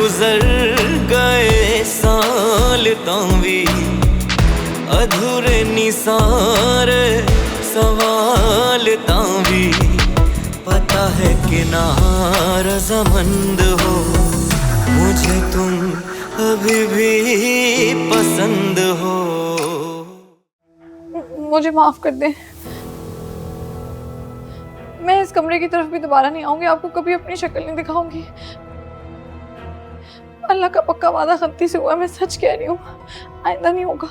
गुजर गए साल तावी अधूरे निसारे सवाल तावी पता है कि नारज़मंद हो मुझे तुम अभी भी पसंद हो। मुझे माफ कर दें, मैं इस कमरे की तरफ भी दोबारा नहीं आऊंगी, आपको कभी अपनी शक्ल नहीं दिखाऊंगी। अल्लाह का पक्का वादा गलती से हुआ, मैं सच कह रही हूँ, आइंदा नहीं होगा।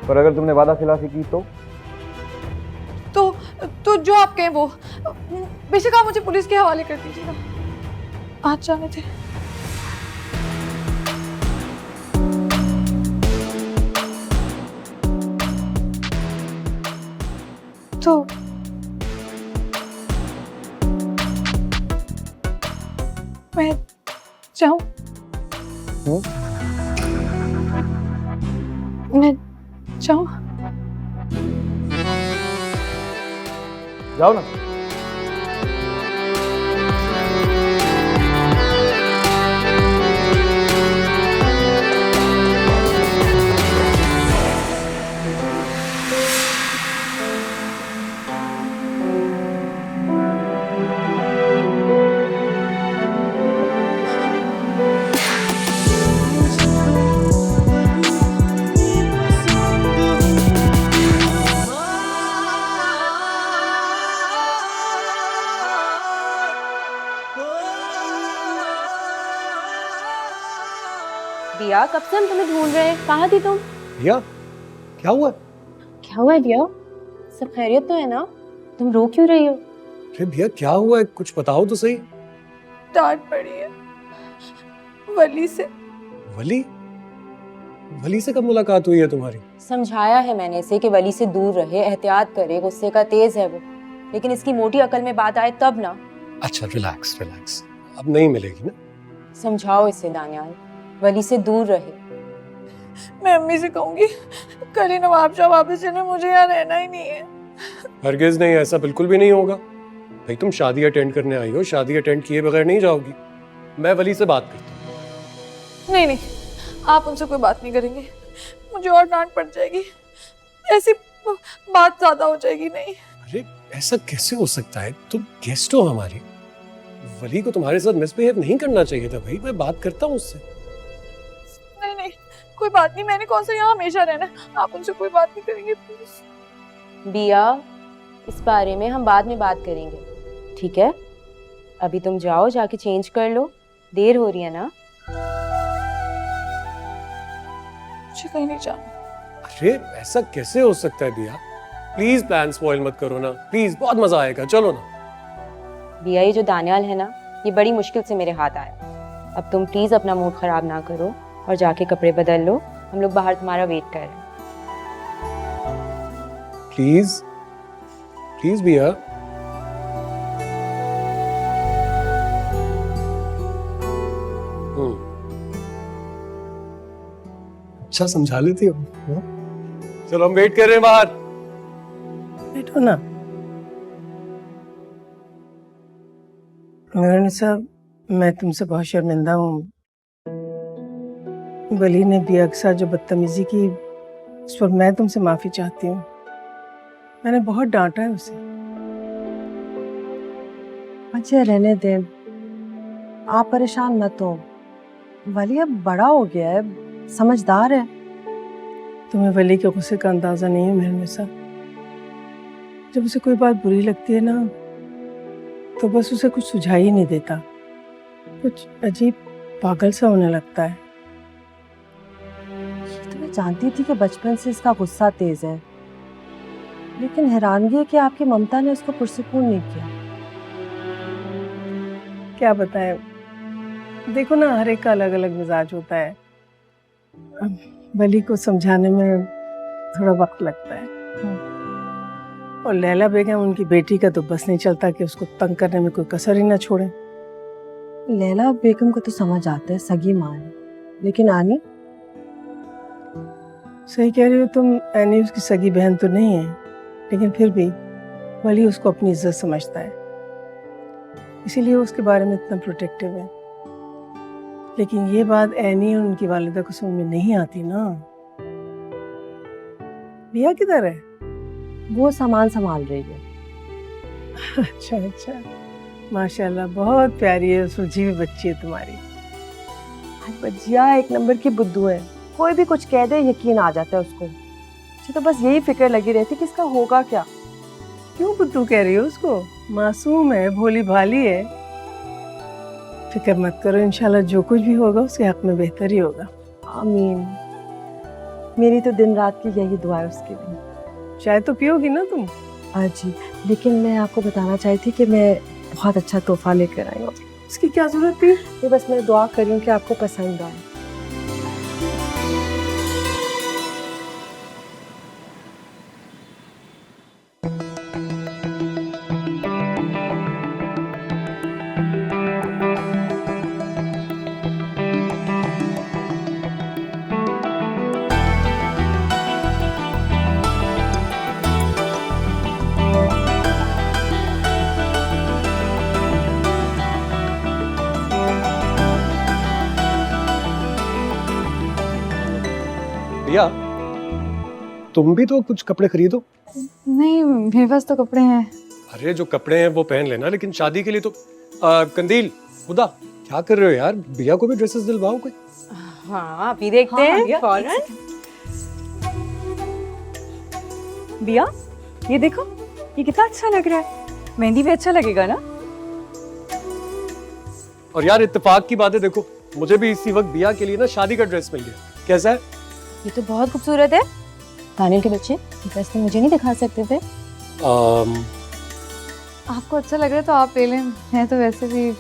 पर अगर तुमने वादा खिलाफी की तो जो आप कहें वो, बेशक आप मुझे पुलिस के हवाले कर दीजिएगा। आज जाने थे। तो मैं जाऊं? मैं जाऊं? जाओ ना। दिया, कब से हम तुम्हें ढूंढ रहे हैं, कहाँ थी तुम? भैया क्या हुआ? क्या हुआ है दिया? सब खैरियत तो है ना? तुम रो क्यों रही हो? अरे भैया क्या हुआ है, कुछ बताओ तो सही। डांट पड़ी है वली से। वली? वली से कब मुलाकात हुई है तुम्हारी? समझाया है मैंने इसे कि वली से दूर रहे, एहतियात करे, गुस्से का तेज है वो, लेकिन इसकी मोटी अकल में बात आए तब ना। अच्छा रिलैक्स रिलैक्स, अब नहीं मिलेगी ना। समझाओ इसे दानियाल, वली से दूर रहे। मैं अम्मी से कहूंगी कल ही नवाब शाह वापस चले, मुझे यहाँ रहना ही नहीं है। हरगिज नहीं, ऐसा बिल्कुल भी नहीं होगा। भाई तुम शादी अटेंड करने आई हो, शादी अटेंड किए बगैर नहीं जाओगी। मैं वली से बात करता हूँ। नहीं नहीं, आप उनसे कोई बात नहीं करेंगे, मुझे और डांट पड़ जाएगी, ऐसी बात ज्यादा हो जाएगी। नहीं। अरे ऐसा कैसे हो सकता है, तुम गेस्ट हो हमारी। वली को तुम्हारे साथ मिसबिहेव नहीं करना चाहिए था भाई, मैं बात करता हूँ उससे। नहीं नहीं, कोई बात नहीं, मैंने कौन सा यहाँ हमेशा रहना है, आप उनसे कोई बात नहीं करेंगे प्लीज। बिया, इस बारे में हम बाद में बात करेंगे, ठीक है? अभी तुम जाओ, जाके चेंज कर लो, देर हो रही है ना। मुझे कहीं नहीं जाना। अरे ऐसा कैसे हो सकता है बिया, प्लीज प्लान स्पॉइल मत करो ना प्लीज, बहुत मजा आएगा, चलो ना। बिया, ये जो दानियाल है ना, ये बड़ी मुश्किल से मेरे हाथ आया। अब तुम प्लीज अपना मूड खराब ना करो और जाके कपड़े बदल लो, हम लोग बाहर तुम्हारा वेट कर रहे हैं। प्लीज प्लीज बिया। अच्छा समझा लेती हो। चलो हम वेट कर रहे हैं बाहर, बैठो ना। मेहरन साहब, मैं तुमसे बहुत शर्मिंदा हूँ। वली ने बिया के साथ जो बदतमीजी की, उस पर मैं तुमसे माफी चाहती हूँ। मैंने बहुत डांटा है उसे। अच्छा रहने दे, आप परेशान मत हो, वली अब बड़ा हो गया है, समझदार है। तुम्हें वली के गुस्से का अंदाजा नहीं है मेहरन साहब। जब उसे कोई बात बुरी लगती है ना, तो बस उसे कुछ सुझाई ही नहीं देता, कुछ अजीब पागल सा होने लगता है। तो मैं जानती थी कि बचपन से इसका गुस्सा तेज है, लेकिन हैरानगी है कि आपकी ममता ने उसको पुरसुकून नहीं किया। क्या बताएं, देखो ना, हर एक का अलग अलग मिजाज होता है। वली को समझाने में थोड़ा वक्त लगता है, और लैला बेगम उनकी बेटी का तो बस नहीं चलता कि उसको तंग करने में कोई कसर ही ना छोड़े। लैला बेगम को तो समझ आता है, सगी माँ है, लेकिन आनी? सही कह रही हो तुम, ऐनी उसकी सगी बहन तो नहीं है, लेकिन फिर भी वली उसको अपनी इज्जत समझता है, इसीलिए वो उसके बारे में इतना प्रोटेक्टिव है। लेकिन ये बात एनी और उनकी वालिदा को समझ में नहीं आती ना। बिया किधर है? वो सामान संभाल रही है। अच्छा अच्छा, माशाल्लाह बहुत प्यारी है, सुलझी हुई बच्ची है तुम्हारी। बजिया एक नंबर की बुद्धू है, कोई भी कुछ कह दे यकीन आ जाता है उसको। मुझे तो बस यही फिक्र लगी रहती कि इसका होगा क्या। क्यों बुद्धू कह रही हो उसको? मासूम है, भोली भाली है। फिक्र मत करो, इंशाल्लाह जो कुछ भी होगा उसके हक में बेहतर ही होगा। आमीन। मेरी तो दिन रात की यही दुआ है उसके लिए। चाय तो पियोगी ना तुम? जी, लेकिन मैं आपको बताना चाहती थी कि मैं बहुत अच्छा तोहफा लेकर आई हूँ। उसकी क्या जरूरत थी? ये बस मैं दुआ कर रही हूँ कि आपको पसंद आए। भैया तुम भी तो कुछ कपड़े खरीदो। नहीं, मेरे पास तो कपड़े हैं। अरे जो कपड़े हैं वो पहन लेना, लेकिन शादी के लिए तो कंदील खुदा क्या कर रहे हो यार? भैया को भी ड्रेसेस दिलवाओ कोई। हाँ अभी देखते हैं फौरन। बिया ये देखो, ये कितना अच्छा लग रहा है। मेहंदी भी अच्छा लगेगा ना। और यार इत्तेफाक की बात है, देखो मुझे भी इसी वक्त भैया के लिए ना शादी का ड्रेस मिल गया। कैसा है? ये तो बहुत खूबसूरत है। दानियल के बच्चे ड्रेस तो मुझे नहीं दिखा सकते थे। आपको अच्छा लग रहा है तो आप ले लें, मैं तो वैसे भी।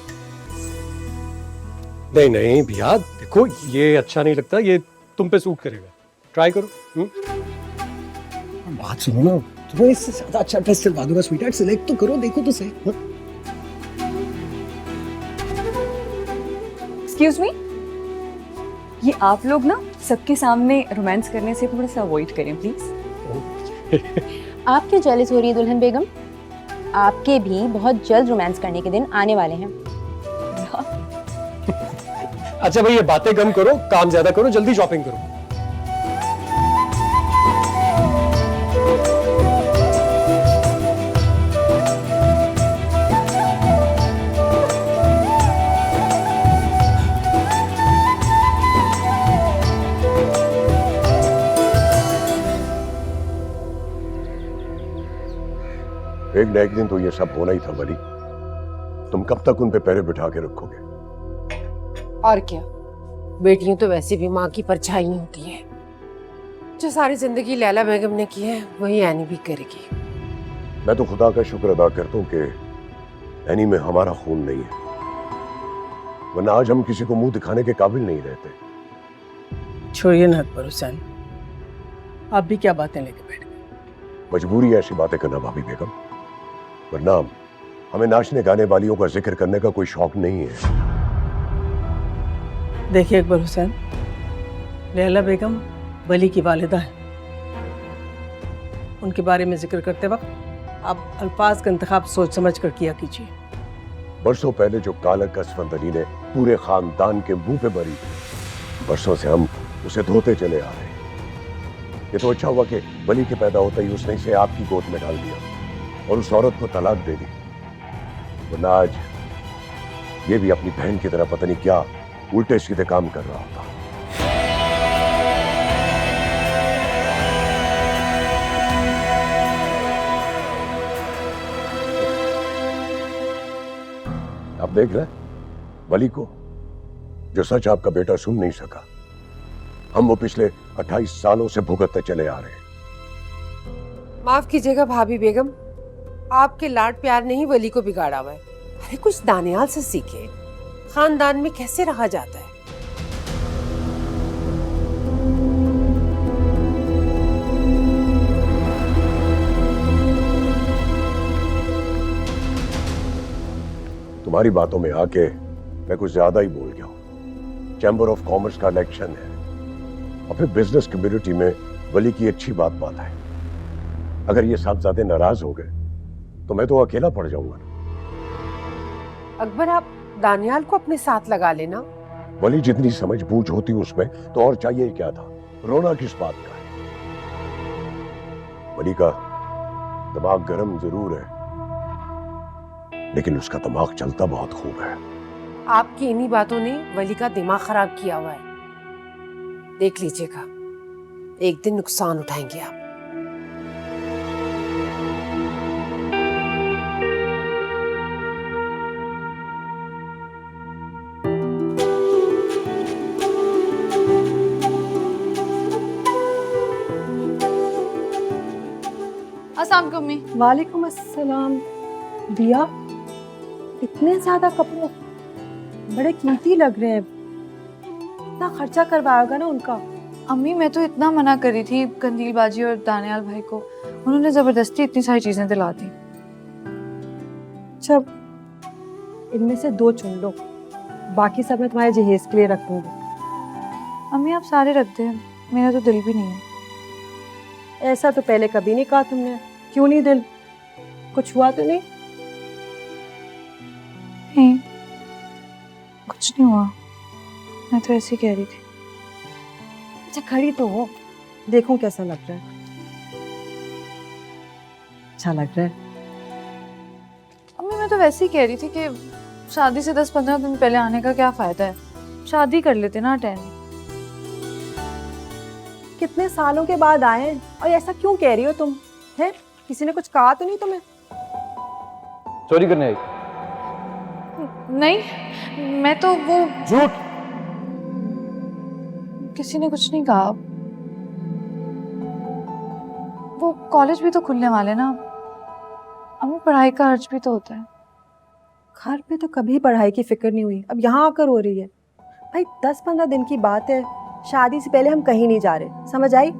नहीं नहीं भैया देखो, ये अच्छा नहीं लगता, ये तुम पे सूट करेगा, ट्राई करो। बात सुनो ना, तुम्हें इससे ज्यादा अच्छा ड्रेस सिलवा दूंगा स्वीटहार्ट, सिलेक्ट तो करो, देखो तो सही। एक्सक्यूज मी, ये आप लोग ना सबके सामने रोमांस करने से थोड़ा सा अवॉइड करें प्लीज। आप क्यों जेलस हो रही है दुल्हन बेगम? आपके भी बहुत जल्द रोमांस करने के दिन आने वाले हैं। अच्छा भाई ये बातें कम करो, काम ज्यादा करो, जल्दी शॉपिंग करो। एक न एक दिन तो ये सब होना ही था वली। तुम कब तक उन पे पैरे बिठा के रखोगे? और क्या, बेटियां तो वैसे भी माँ की परछाई होती है। जो सारी जिंदगी लैला बेगम ने की है वही एनी भी करेगी। मैं तो खुदा का शुक्र अदा करता हूँ कि एनी में हमारा खून नहीं है, वरना आज हम किसी को मुंह दिखाने के काबिल नहीं रहते। छोड़िए ना अकबर हुसैन, आप भी क्या बातें लेके बैठ गए? मजबूरी है ऐसी बातें करना भाभी बेगम, वरना हमें नाचने गाने वालियों का जिक्र करने का कोई शौक नहीं है। देखिए अकबर हुसैन, लैला बेगम वली की वालिदा है। उनके बारे में जिक्र करते वक्त आप अल्फाज का इंतखाब सोच समझ कर किया कीजिए। बरसों पहले जो कालक कसफंदली ने पूरे खानदान के मुंह पे भरी, बरसों से हम उसे धोते चले आ रहे हैं। ये तो अच्छा हुआ कि वली के पैदा होते ही उसने इसे आपकी गोद में डाल दिया और उस औरत को तलाक दे दी, वरना आज ये भी अपनी बहन की तरह पता नहीं क्या उल्टे सीधे काम कर रहा होता। आप देख रहे वली को, जो सच आपका बेटा सुन नहीं सका, हम वो पिछले 28 सालों से भुगतते चले आ रहे हैं। माफ कीजिएगा भाभी बेगम, आपके लाड प्यार ने ही वली को बिगाड़ा हुआ है। अरे कुछ दानियाल से सीखे, खानदान में कैसे रहा जाता है। तुम्हारी बातों में आके मैं कुछ ज्यादा ही बोल गया हूं। चैम्बर ऑफ कॉमर्स का इलेक्शन है और फिर बिजनेस कम्युनिटी में वली की अच्छी बात है। अगर ये साहबजादे नाराज हो गए तो मैं तो अकेला पड़ जाऊंगा ना। अकबर, आप दानियाल को अपने साथ लगा लेना। वली जितनी समझ बूझ होती उसमें तो और चाहिए क्या था, रोना किस बात का है। वली का दिमाग गर्म जरूर है, लेकिन उसका दिमाग चलता बहुत खूब है। आपकी इन्हीं बातों ने वली का दिमाग खराब किया हुआ है। देख लीजिएगा, एक दिन नुकसान उठाएंगे आप। अस्सलाम वालेकुम अम्मी। वालेकुम अस्सलाम। दिया, इतने ज्यादा कपड़े बड़े कीमती लग रहे हैं, इतना खर्चा करवाएगा ना उनका। अम्मी मैं तो इतना मना करी थी कंदील बाजी और दानियाल भाई को, उन्होंने जबरदस्ती इतनी सारी चीजें दिला दी। अच्छा, इनमें से 2 चुन लो, बाकी सब मैं तुम्हारे जहेज के लिए रखूंगी। अम्मी आप सारे रख दें, मेरा तो दिल भी नहीं है। ऐसा तो पहले कभी नहीं कहा तुमने। क्यों नहीं दिल? कुछ हुआ तो नहीं? नहीं, कुछ नहीं हुआ, मैं तो ऐसे ही कह रही थी। अच्छा, खड़ी तो हो, देखूं कैसा लग रहा है। अच्छा लग रहा है। अम्मी मैं तो वैसे ही कह रही थी कि शादी से 10-15 दिन पहले आने का क्या फायदा है, शादी कर लेते ना अटेंड। कितने सालों के बाद आए हैं और ऐसा क्यों कह रही हो तुम? है किसी ने कुछ कहा तो नहीं तुम्हें? चोरी करने आई? नहीं, मैं तो वो झूठ। किसी ने कुछ नहीं कहा। वो कॉलेज भी तो खुलने वाले ना, अम्मी पढ़ाई का खर्च भी तो होता है। घर पे तो कभी पढ़ाई की फिक्र नहीं हुई, अब यहाँ आकर हो रही है। भाई 10-15 दिन की बात है, शादी से पहले हम कहीं नहीं जा रहे, समझ आई?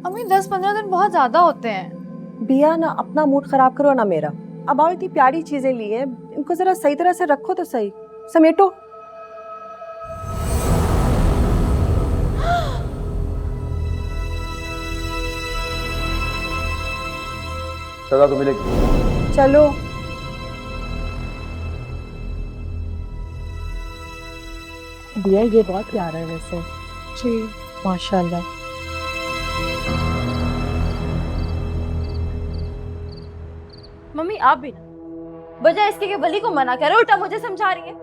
अम्मी 10-15 दिन बहुत ज्यादा होते हैं। बिया, ना अपना मूड खराब करो ना मेरा। अब आओ, इतनी प्यारी चीजें ली हैं, इनको जरा सही तरह से रखो तो सही, समेटो। सजा तो मिलेगी। चलो। बिया, ये बहुत प्यारा है वैसे। जी माशाल्लाह। मम्मी आप भी ना, बजाय इसके कि वली को मना करे उल्टा मुझे समझा रही है।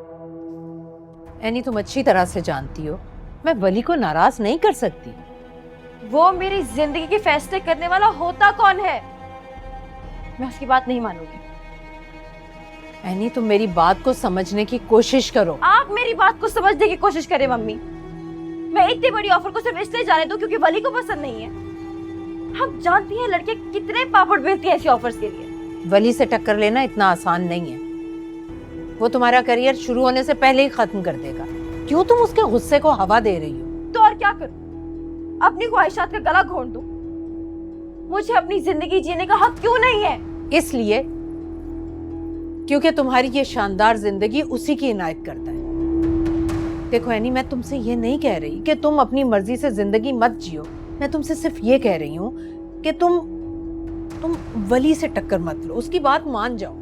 एनी, तुम अच्छी तरह से जानती हो मैं वली को नाराज नहीं कर सकती। वो मेरी जिंदगी के फैसले करने वाला होता कौन है? मैं उसकी बात नहीं मानूंगी। एनी, तुम मेरी बात को समझने की कोशिश करो। आप मेरी बात को समझने की कोशिश करें मम्मी। मैं इतनी बड़ी ऑफर को सिर्फ इसलिए जाने दूं क्योंकि वली को पसंद नहीं है। हम जानती हैं लड़के कितने पापड़ बेलते हैं ऐसी ऑफर्स के लिए। वली से टक्कर लेना इतना आसान नहीं है। वो तुम्हारा करियर शुरू होने से पहले ही खत्म कर देगा। क्यों तुम उसके गुस्से को हवा दे रही हो? तो और क्या करूं? अपनी ख्वाहिशात का गला घोंट दूं? मुझे अपनी जिंदगी जीने का हक क्यों नहीं है? इसलिए क्योंकि तुम्हारी ये शानदार जिंदगी उसी की इनायत करता है। देखो एनी, मैं तुमसे ये नहीं कह रही कि तुम अपनी मर्जी से जिंदगी मत जियो। मैं तुमसे सिर्फ ये कह रही हूँ कि तुम वली से टक्कर मत लो, उसकी बात मान जाओ।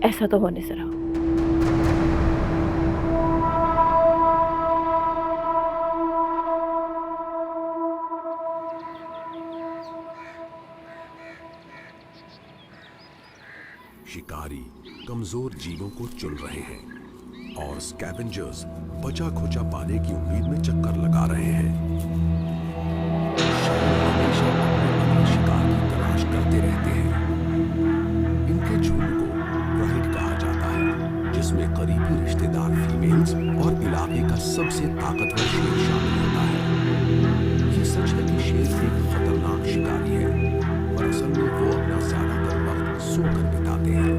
ऐसा तो होने से रहा। शिकारी कमजोर जीवों को चुन रहे हैं और स्कैवेंजर्स बचा खुचा पाने की उम्मीद में चक्कर लगा रहे हैं। हमेशा अपने अगले शिकार की तलाश करते रहते हैं। इनके झुंड को प्राइड कहा जाता है, जिसमें करीबी रिश्तेदार फीमेल्स और इलाके का सबसे ताकतवर शेर शामिल होता है। ये सच है कि शेर एक खतरनाक शिकारी है, पर असल में वो अपना ज्यादातर वक्त सोकर बिताते हैं।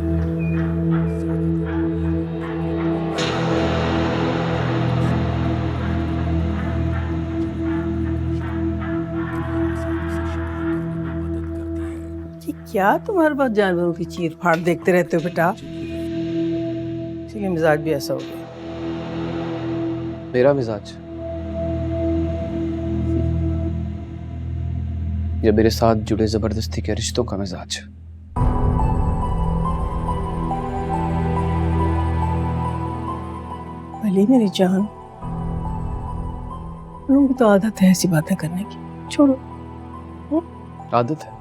क्या तुम हर बार जानवरों की चीर फाड़ देखते रहते हो बेटा? इसलिए मिजाज भी ऐसा हो गया। मेरा मिजाज या मेरे साथ जुड़े जबरदस्ती के रिश्तों का मिजाज। भले मेरी जान, लोगों की तो आदत है ऐसी बातें करने की, छोड़ो। आदत है?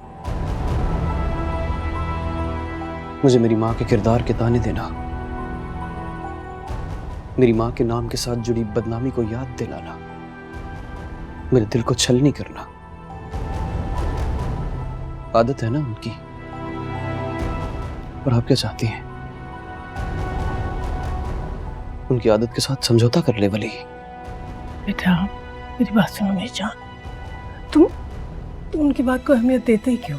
मुझे मेरी माँ के किरदार के ताने देना, मेरी माँ के नाम के साथ जुड़ी बदनामी को याद दिलाना, मेरे दिल को छलनी करना आदत है ना उनकी। और आप क्या चाहती हैं? उनकी आदत के साथ समझौता कर ले वली। बेटा मेरी बात सुनो मेरी जान, तुम उनकी बात को अहमियत देते ही क्यों?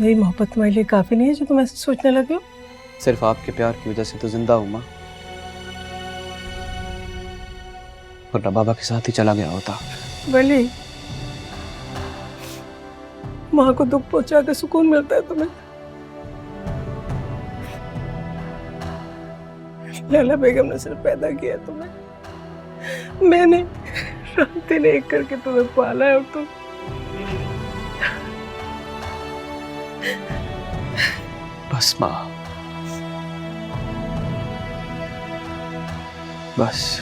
मेरी मोहब्बत तुम्हारे लिए काफी नहीं है जो तुम ऐसे सोचने लगे हो? सिर्फ आपके प्यार की वजह से तो जिंदा हूं माँ, वरना बाबा के साथ ही चला गया होता। वली, माँ को दुख पहुंचा के सुकून मिलता है तुम्हें? लैला बेगम ने सिर्फ पैदा किया तुम्हें, मैंने रात दिन एक करके तुम्हें पाला है, और तुम बस माँ, बस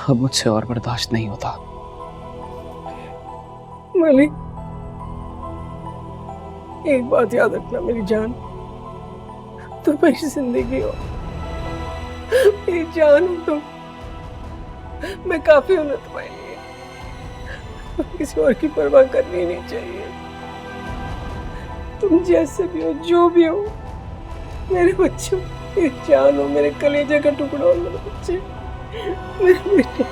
अब मुझसे और बर्दाश्त नहीं होता। मलिक, एक बात याद रखना मेरी जान, तुम मेरी जिंदगी हो, मेरी जान हो तुम, मैं काफी हूं ना तुम्हारे लिए, किसी और की परवाह करनी नहीं चाहिए। तुम जैसे भी हो, जो भी हो, मेरे बच्चों, मेरी जान हो, मेरे कलेजे का टुकड़ा हो, मेरे बच्चे, मेरे बेटे।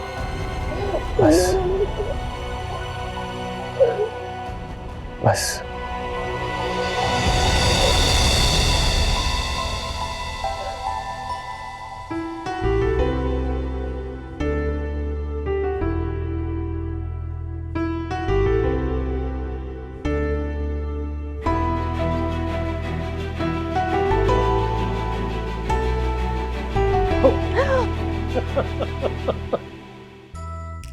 बस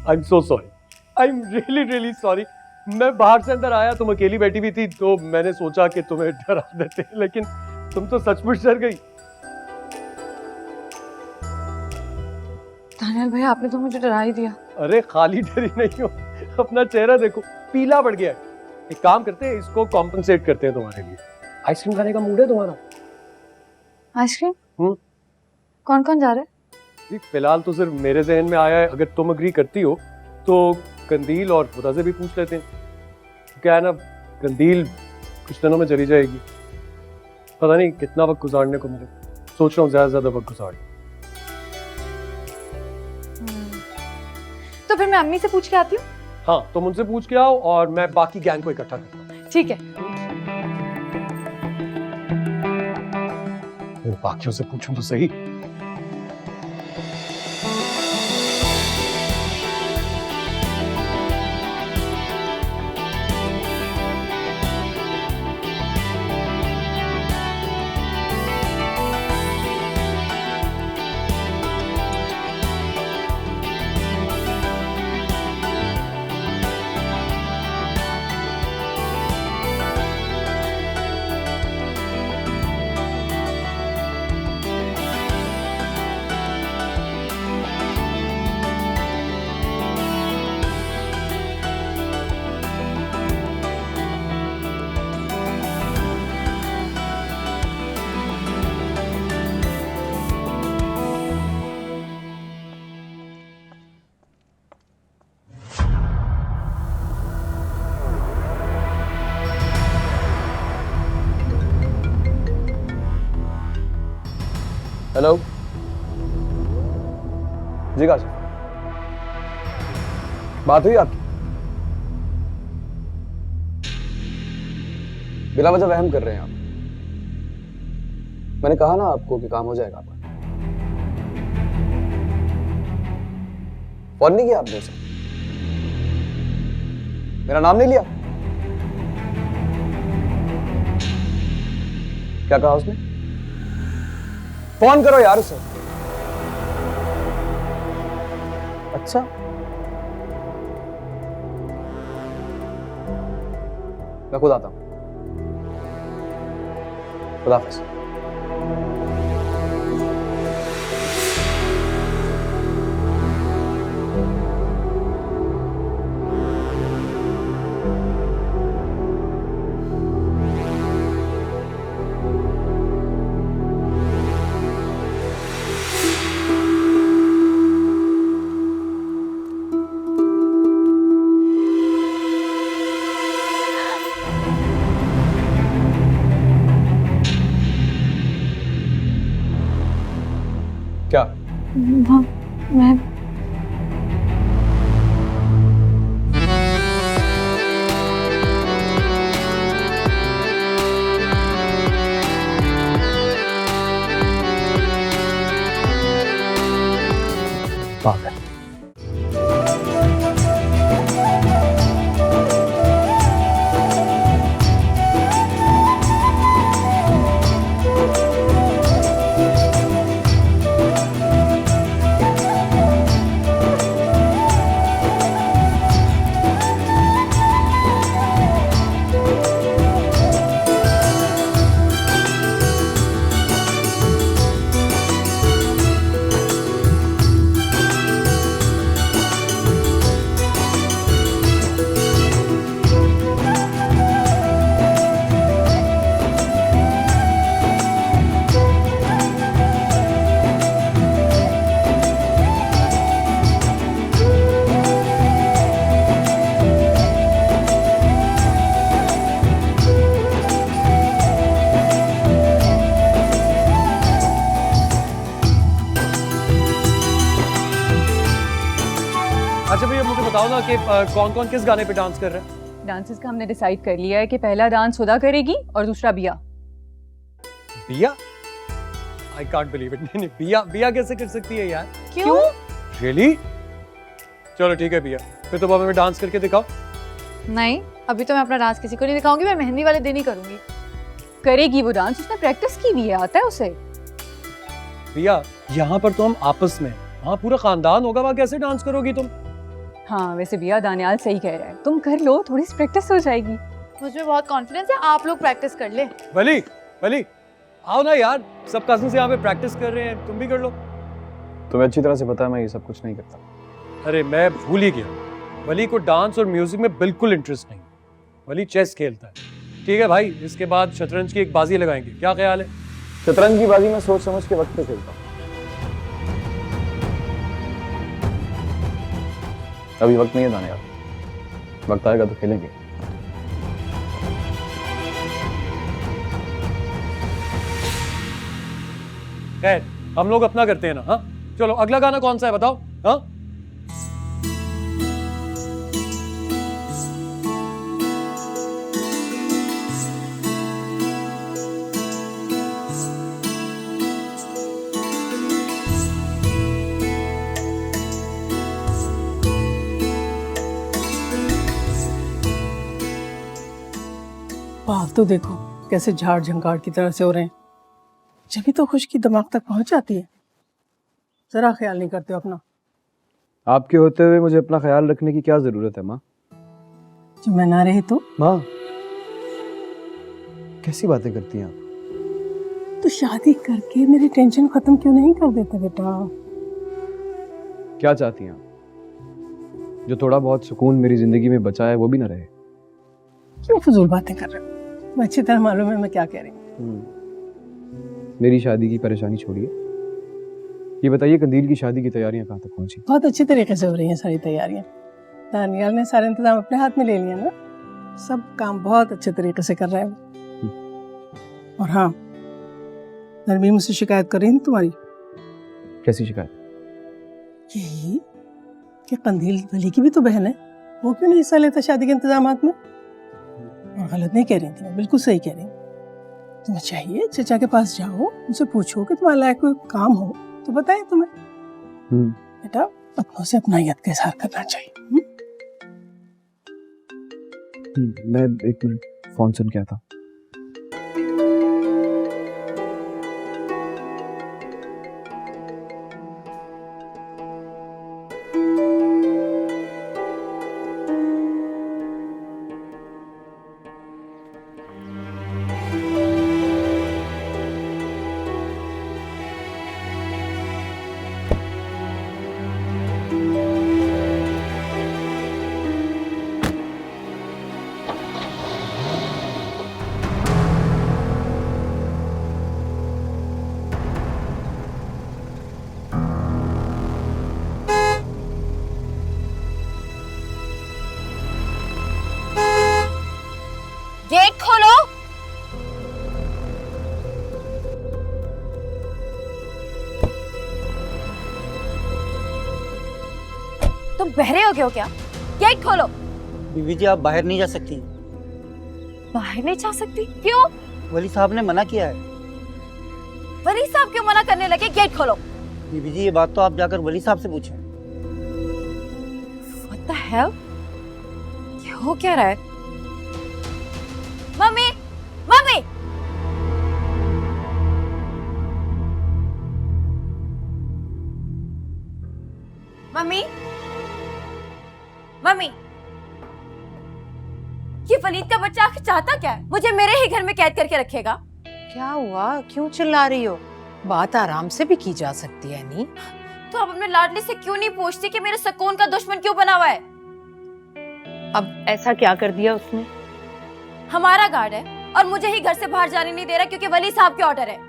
I am so sorry, I am really really sorry. मैं बाहर से अंदर आया, तुम अकेली बैठी हुई थी, तो मैंने सोचा कि तुम्हें डरा देते, लेकिन तुम तो सचमुच डर गई। दानियाल भाई, आपने तो मुझे डरा ही दिया। अरे खाली डरी नहीं हो, अपना चेहरा देखो, पीला पड़ गया है। एक काम करते हैं, इसको कॉम्पनसेट करते हैं तुम्हारे लिए। आइसक्रीम खाने का मूड है तुम्हारा? आइसक्रीम? कौन कौन जा रहा है? फिलहाल तो सिर्फ मेरे जहन में आया है, अगर तुम अग्री करती हो तो कंदील और खुदा से भी पूछ लेते हैं। क्या है ना, कंदील कुछ दिनों में चली जाएगी, पता नहीं कितना वक्त गुजारने को मिले, सोच रहा हूँ ज्यादा वक्त गुजार। तो फिर मैं अम्मी से पूछ के आती हूँ। हाँ, तुम उनसे पूछ के आओ और मैं बाकी गैंग को इकट्ठा करता हूँ। ठीक है। बाकियों से पूछूं तो सही। हेलो जी, काशिफ, बात हुई आपकी? बिला वजह वहम कर रहे हैं आप। मैंने कहा ना आपको कि काम हो जाएगा आपका। फोन नहीं किया आपने उसे? मेरा नाम नहीं लिया? क्या कहा उसने? फोन करो यार उसे। अच्छा, मैं खुद आता हूँ। खुदा हाफिज। क्या? मैं पागल। अच्छा भैया मुझे बताओ ना कि कौन कौन किस गाने पे डांस कर रहे हैं? डांसेस का हमने डिसाइड कर लिया है कि पहला डांस हुदा करेगी और दूसरा बिया। बिया? I can't believe it. नहीं बिया बिया कैसे कर सकती है यार? क्यों? रियली? चलो ठीक है बिया, फिर तो हमें डांस करके दिखाओ। नहीं, अभी तो मैं अपना डांस किसी को नहीं दिखाऊंगी, मैं मेहंदी वाले दिन ही करूंगी। करेगी वो डांस, उसने प्रैक्टिस की भी है, आता है उसे। बिया यहाँ पर तो हम आपस में, वहाँ पूरा खानदान होगा, वहाँ कैसे डांस करोगी तुम? हाँ वैसे बिया दानियाल सही कह रहा है, तुम कर लो, थोड़ी सी प्रैक्टिस हो जाएगी। मुझे बहुत कॉन्फिडेंस है, आप लोग प्रैक्टिस कर ले। वली वली आओ ना यार, सब कजिन्स यहाँ पे प्रैक्टिस कर रहे हैं, तुम भी कर लो। तुम्हें अच्छी तरह से पता है मैं ये सब कुछ नहीं करता। अरे मैं भूल ही गया, वली को डांस और म्यूजिक में बिल्कुल इंटरेस्ट नहीं। वली चेस खेलता है। ठीक है भाई, इसके बाद शतरंज की एक बाजी लगाएंगे, क्या ख्याल है? शतरंज की बाजी मैं सोच समझ के वक्त पे खेलता हूँ। अभी वक्त नहीं है दानियाल, वक्त आएगा तो खेलेंगे। खैर हम लोग अपना करते हैं ना। हाँ चलो, अगला गाना कौन सा है बताओ? हाँ बाल तो देखो कैसे झाड़ झंकार की तरह से हो रहे हैं, जब तो खुशकी दिमाग तक पहुंच जाती है। जरा ख्याल नहीं करते हो अपना। आपके होते हुए मुझे अपना ख्याल रखने की क्या जरूरत है माँ? जब मैं ना रही तो? माँ कैसी बातें करती हैं आप? तो शादी करके मेरी टेंशन खत्म क्यों नहीं कर देते बेटा? क्या चाहती हैं आप? जो थोड़ा बहुत सुकून मेरी जिंदगी में बचा है वो भी ना रहे? क्यों फजूल बातें कर रहे हो? मैं अच्छी तरह मालूम है मैं क्या कह रही हूँ। मेरी शादी की परेशानी छोड़िए, ये बताइए कंदील की शादी की तैयारियां कहाँ तक पहुंची? बहुत अच्छी तरीके से हो रही हैं सारी तैयारियां। दानियाल ने सारे इंतजाम अपने हाथ में ले लिया ना, सब काम बहुत अच्छे तरीके से कर रहा है वो। और हाँ, नरमीन मुझसे शिकायत कर रही थी तुम्हारी। कैसी शिकायत? यही कि कंदील वली की भी तो बहन है, वो क्यों नहीं हिस्सा लेता शादी के इंतजामात में? और गलत नहीं कह रही थी, मैं बिल्कुल सही कह रही हूँ। तुम्हें चाहिए चचा के पास जाओ, उनसे पूछो कि तुम्हारे लायक कोई काम हो तो बताए तुम्हें। बेटा अपनों से अपनाइयत का इजहार करना चाहिए। मैं एक मिनट फोन सुन के आता। तुम बहरे हो गए हो क्या? गेट खोलो। बीवी जी आप बाहर नहीं जा सकती। बाहर नहीं जा सकती? क्यों? वली साहब ने मना किया है। वली साहब क्यों मना करने लगे? गेट खोलो। बीवी जी ये बात तो आप जाकर वली साहब से पूछें। What the hell? ये हो क्या रहा है? मम्मी, मम्मी, मम्मी, मम्मी, ये वलीद का बच्चा आखिर चाहता क्या है? मुझे मेरे ही घर में कैद करके रखेगा? क्या हुआ? क्यों चिल्ला रही हो? बात आराम से भी की जा सकती है नी। तो आप अपने लाडली से क्यों नहीं पूछती कि मेरे सुकून का दुश्मन क्यों बना हुआ है? अब ऐसा क्या कर दिया उसने? हमारा गार्ड है और मुझे ही घर से बाहर जाने नहीं दे रहा क्योंकि वली साहब के ऑर्डर है।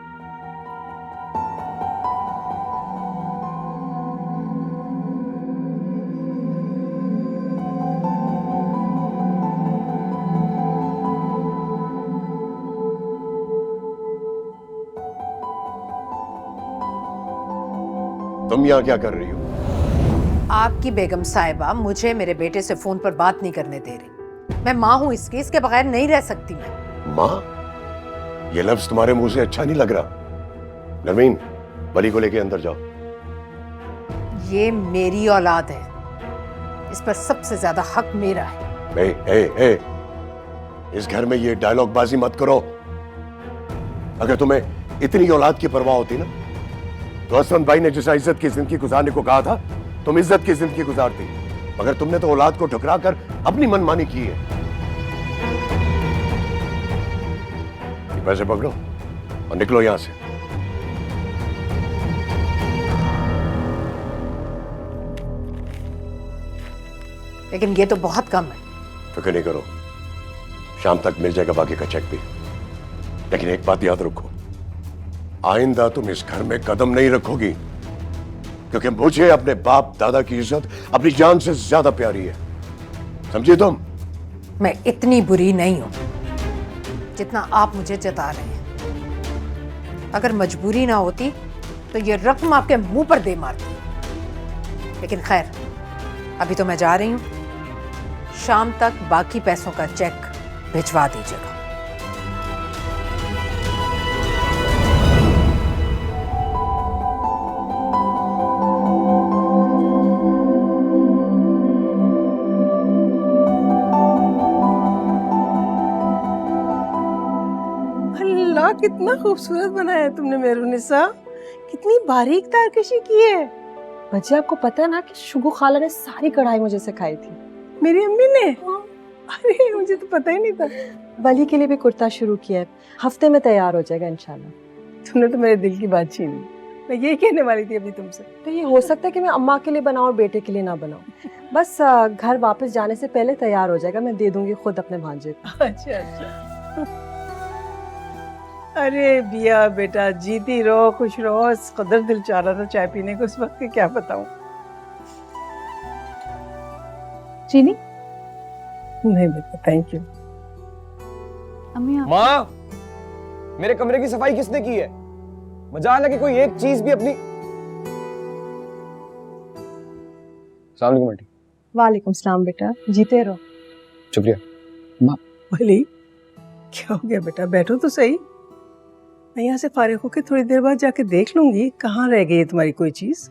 तुम यहाँ क्या कर रही हो? आपकी बेगम साहिबा मुझे मेरे बेटे से फोन पर बात नहीं करने दे रही। मैं माँ हूँ इसकी, इसके बगैर नहीं रह सकती मैं। माँ? ये लफ्ज तुम्हारे मुंह से अच्छा नहीं लग रहा। नरमीन, वली को लेके अंदर जाओ। ये मेरी औलाद है, इस पर सबसे ज्यादा हक मेरा है। ए, इस घर में ये डायलॉग बाजी मत करो। अगर तुम्हें इतनी औलाद की परवाह होती ना, तो हसन भाई ने जिस इज्जत की जिंदगी गुजारने को कहा था, तुम इज्जत की जिंदगी गुजारती। मगर तुमने तो औलाद को ठुकरा कर अपनी मनमानी की है। ये पैसे पकड़ो और निकलो यहां से। लेकिन ये तो बहुत कम है। फिक्र नहीं करो, शाम तक मिल जाएगा बाकी का चेक भी। लेकिन एक बात याद रखो, आइंदा तुम इस घर में कदम नहीं रखोगी, क्योंकि मुझे अपने बाप दादा की इज्जत अपनी जान से ज्यादा प्यारी है। समझी तुम? मैं इतनी बुरी नहीं हूं जितना आप मुझे जता रहे हैं। अगर मजबूरी ना होती तो ये रकम आपके मुंह पर दे मारती। लेकिन खैर, अभी तो मैं जा रही हूं। शाम तक बाकी पैसों का चेक भिजवा दीजिएगा। अल्लाह, कितना खूबसूरत बनाया है तुमने मेहरुनिसा। कितनी बारीक तारकशी की है। बच्चे आपको पता है ना कि शुगु खाला ने सारी कढ़ाई मुझे सिखाई थी। मेरी अम्मी ने? अरे मुझे तो पता ही नहीं था। वली के लिए भी कुर्ता शुरू किया है, हफ्ते में तैयार हो जाएगा इंशाल्लाह। तुमने तो मेरे दिल की बात छीन ली। मैं ये कहने वाली थी अभी तुमसे। तो ये हो सकता है कि मैं अम्मा के लिए बनाऊं और बेटे के लिए ना बनाऊं। बस घर वापस जाने से पहले तैयार हो जाएगा, मैं दे दूंगी खुद अपने भांजे को। अच्छा अच्छा। अरे बिया बेटा, जीती रहो, खुश रहो। इस कदर दिल चाह रहा था चाय पीने को, उस वक्त के क्या बताऊं। चीनी? नहीं बेटा, थैंक यू। अम्मी आप... माँ, मेरे कमरे की सफाई किसने की है? मजाल है कि कोई एक चीज भी अपनी। अस्सलाम वालेकुम आंटी। वालेकुम सलाम बेटा, जीते रहो। शुक्रिया। माँ भली, क्या हो गया बेटा? बैठो तो सही। मैं यहाँ से फारिग होकर थोड़ी देर बाद जाके देख लूंगी कहाँ रह गई है तुम्हारी कोई चीज।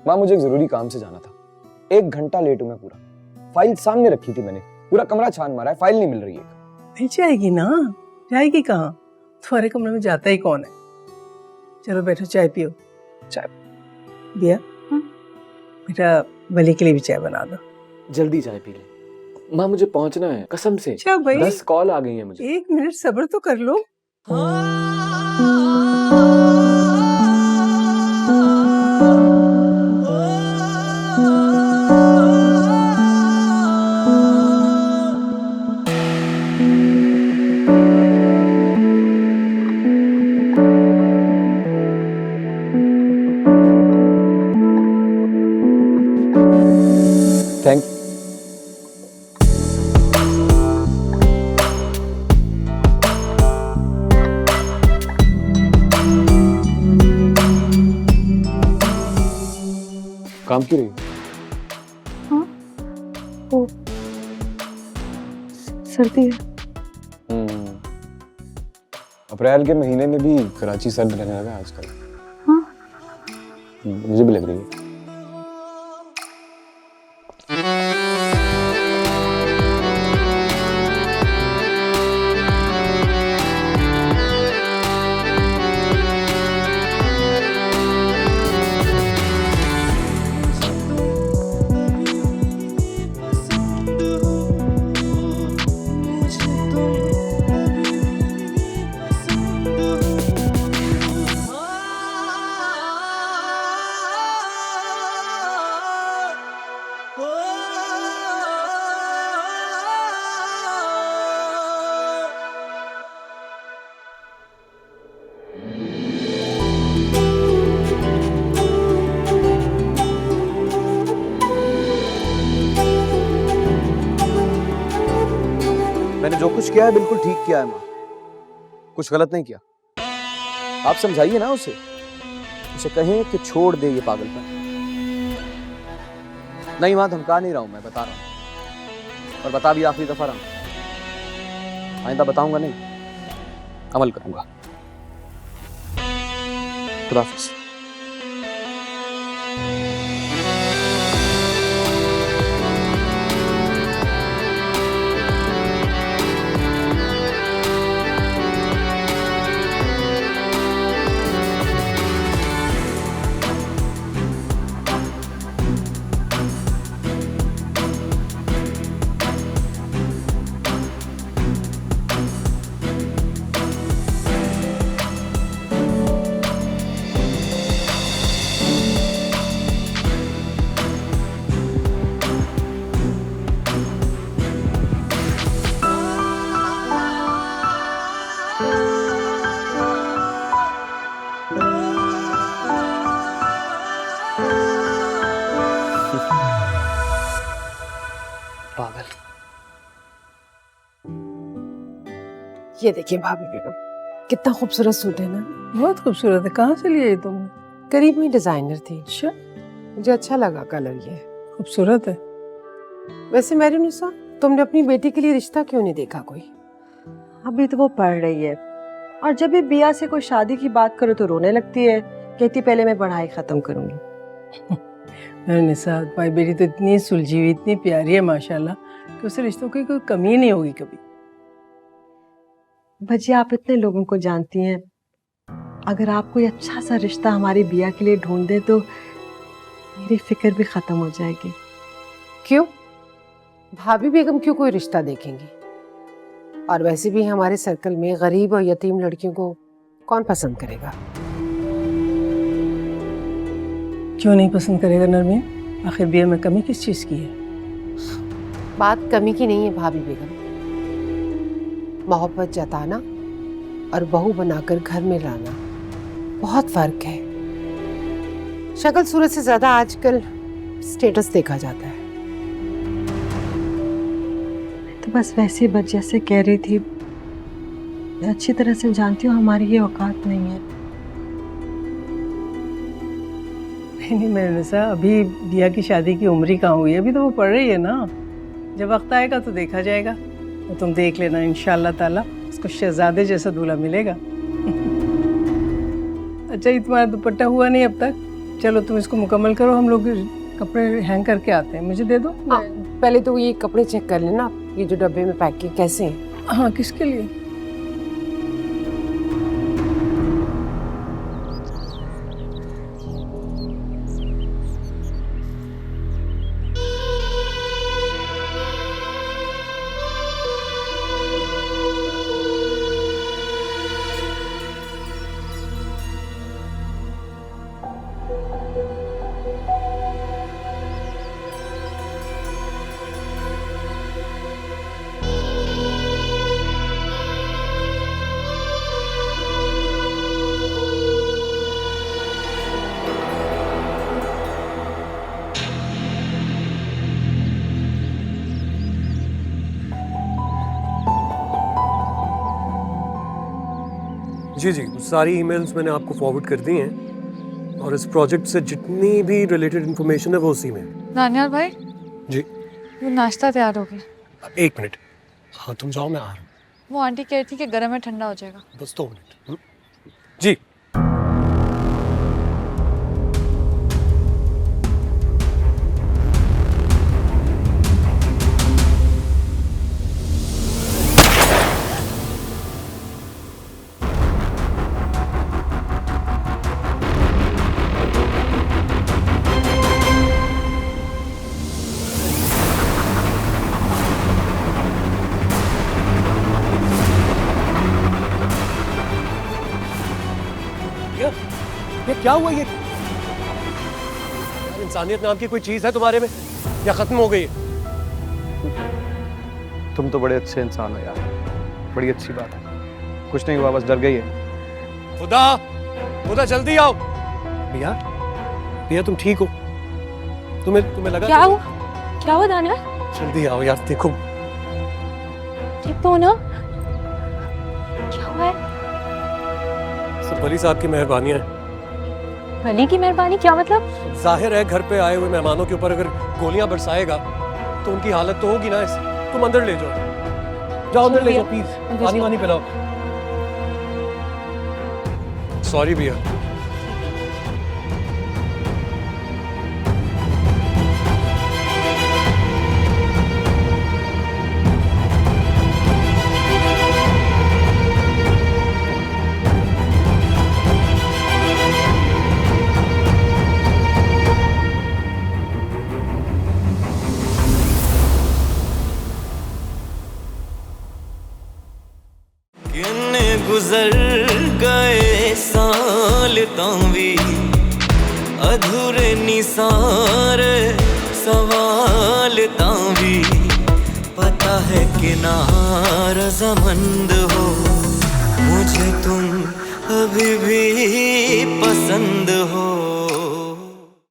माँ, मुझे एक जरूरी काम से जाना था। 1 घंटा लेट हूँ मैं पूरा। फाइल सामने रखी थी मैंने, पूरा कमरा छान मारा है, फाइल नहीं मिल रही है। मिल जाएगी ना। जाएगी कहाँ? तुम्हारे कमरे में जाता ही कौन है? चलो बैठो, चाय पियो। चाय? बिया, बेटा वली के लिए भी चाय बना दो। जल्दी चाय पी ले माँ, मुझे पहुंचना है कसम से। अच्छा भाई, 10 कॉल आ गई है मुझे। 1 मिनट सब्र तो कर लो। थैंक काम क्यों रही? हाँ? सर्दी है। अप्रैल के महीने में भी कराची सर्द रहने लगा आजकल। हाँ मुझे भी लग रही है। मैंने जो कुछ किया है बिल्कुल ठीक किया है माँ, कुछ गलत नहीं किया। आप समझाइए ना उसे कहें कि छोड़ दे ये पागलपन। नहीं माँ, धमका नहीं रहा हूं, मैं बता रहा हूं, और बता भी आखिरी दफा रहा हूं। आइंदा बताऊंगा नहीं, अमल करूंगा। खुदा हाफिज़। पागल। ये देखिए भाभी बेगम, कितना खूबसूरत सूट है ना। बहुत खूबसूरत है। कहाँ से लिए तुमने? करीब में डिजाइनर थी। अच्छा, मुझे अच्छा लगा कलर, ये खूबसूरत है। वैसे मेहरुनिसा, तुमने अपनी बेटी के लिए रिश्ता क्यों नहीं देखा कोई? अभी तो वो पढ़ रही है, और जब भी बिया से कोई शादी की बात करो तो रोने लगती है, कहती पहले मैं पढ़ाई खत्म करूंगी। मेहरुनिसा, तुम्हारी बेटी तो इतनी सुलझी हुई, इतनी प्यारी है माशाल्लाह, कि उसे रिश्तों की कोई कमी नहीं होगी कभी। भजी, आप इतने लोगों को जानती हैं, अगर आप कोई अच्छा सा रिश्ता हमारी बिया के लिए ढूंढ दे तो मेरी फिक्र भी खत्म हो जाएगी। क्यों? भाभी बेगम क्यों कोई रिश्ता देखेंगी? और वैसे भी हमारे सर्कल में गरीब और यतीम लड़कियों को कौन पसंद करेगा? क्यों नहीं पसंद करेगा नरमीन? आखिर बिया में कमी किस चीज की है? बात कमी की नहीं है भाभी बेगम, मोहब्बत जताना और बहू बनाकर घर में लाना बहुत फर्क है। शक्ल सूरत से ज्यादा आजकल स्टेटस देखा जाता है। तो बस वैसे ही बच्चे से कह रही थी, मैं अच्छी तरह से जानती हूँ हमारी ये औकात नहीं है। नहीं मेहरुनिसा, अभी बिया की शादी की उम्र ही कहाँ हुई है, अभी तो वो पढ़ रही है ना। जब वक्त आएगा तो देखा जाएगा, तो तुम देख लेना, इंशाअल्लाह ताला उसको शहजादे जैसा दूल्हा मिलेगा। अच्छा, ये तुम्हारा दुपट्टा हुआ नहीं अब तक, चलो तुम इसको मुकम्मल करो, हम लोग कपड़े हैंग करके आते हैं। मुझे दे दो। पहले तो ये कपड़े चेक कर लेना, ये जो डब्बे में पैक किए कैसे हैं। हाँ, किसके लिए? जी जी, सारी ईमेल्स मैंने आपको फॉरवर्ड कर दी हैं, और इस प्रोजेक्ट से जितनी भी रिलेटेड इन्फॉर्मेशन है वो उसी में है। नानियाल भाई, जी, वो नाश्ता तैयार हो गया। एक मिनट, हाँ तुम जाओ, मैं आ रहा हूँ। वो आंटी कह रही थी कि गर्म है, ठंडा हो जाएगा। बस 2 मिनट। जी। ये क्या हुआ? ये इंसानियत नाम की कोई चीज है तुम्हारे में या खत्म हो गई है? तुम तो बड़े अच्छे इंसान हो यार, बड़ी अच्छी बात है। कुछ नहीं हुआ, बस डर गई है। खुदा खुदा जल्दी आओ। भैया भैया तुम ठीक हो? तुम्हें लगा? क्या हुआ दानियाल? जल्दी आओ यार, देखो ठीक तो हो ना? क्या हुआ है? सब वली साहब की मेहरबानियां है। वली की मेहरबानी? क्या मतलब? जाहिर है घर पे आए हुए मेहमानों के ऊपर अगर गोलियां बरसाएगा तो उनकी हालत तो होगी ना ऐसी। तुम अंदर ले जाओ, अंदर ले जाओ प्लीज, पानी वानी पिलाओ। सॉरी भैया। गुजर गए साल तावी अधूरे निसारे सवाल तावी पता है कि ना रज़ामंद हो मुझे तुम अभी भी पसंद हो।